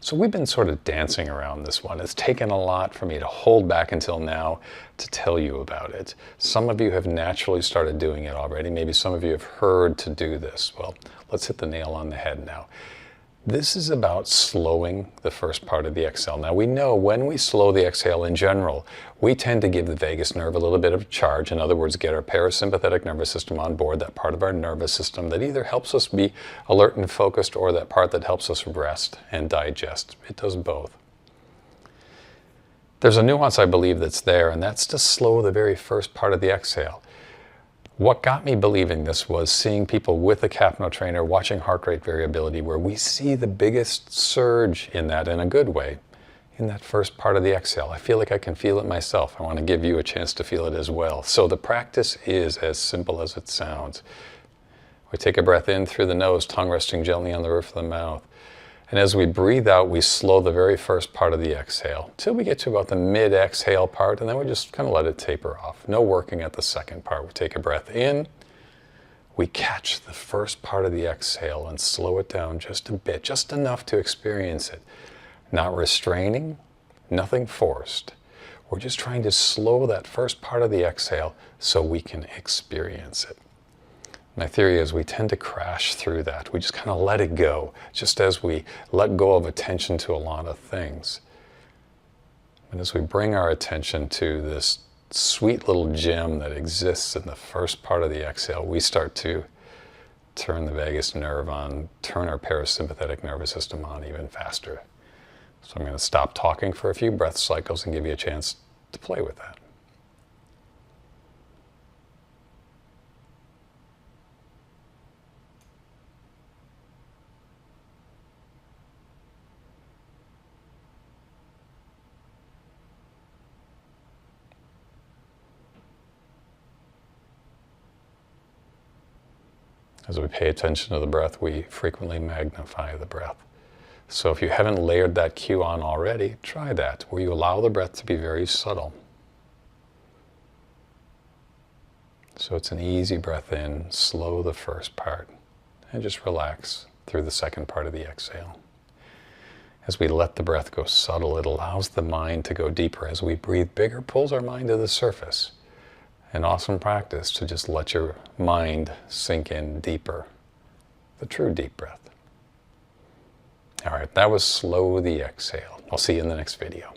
So we've been sort of dancing around this one. It's taken a lot for me to hold back until now to tell you about it. Some of you have naturally started doing it already. Maybe some of you have heard to do this. Well, let's hit the nail on the head now. This is about slowing the first part of the exhale. Now we know when we slow the exhale in general, we tend to give the vagus nerve a little bit of a charge. In other words, get our parasympathetic nervous system on board, that part of our nervous system that either helps us be alert and focused or that part that helps us rest and digest. It does both. There's a nuance I believe that's there, and that's to slow the very first part of the exhale. What got me believing this was seeing people with a Capno trainer watching heart rate variability, where we see the biggest surge in that in a good way, in that first part of the exhale. I feel like I can feel it myself. I want to give you a chance to feel it as well. So the practice is as simple as it sounds. We take a breath in through the nose, tongue resting gently on the roof of the mouth. And as we breathe out, we slow the very first part of the exhale till we get to about the mid-exhale part, and then we just kind of let it taper off. No working at the second part. We take a breath in, we catch the first part of the exhale and slow it down just a bit, just enough to experience it. Not restraining, nothing forced. We're just trying to slow that first part of the exhale so we can experience it. My theory is we tend to crash through that. We just kind of let it go, just as we let go of attention to a lot of things. And as we bring our attention to this sweet little gem that exists in the first part of the exhale, we start to turn the vagus nerve on, turn our parasympathetic nervous system on even faster. So I'm going to stop talking for a few breath cycles and give you a chance to play with that. As we pay attention to the breath, we frequently magnify the breath. So if you haven't layered that cue on already, try that, where you allow the breath to be very subtle. So it's an easy breath in, slow the first part, and just relax through the second part of the exhale. As we let the breath go subtle, it allows the mind to go deeper. As we breathe bigger, pulls our mind to the surface. An awesome practice to just let your mind sink in deeper. The true deep breath. All right, that was slow the exhale. I'll see you in the next video.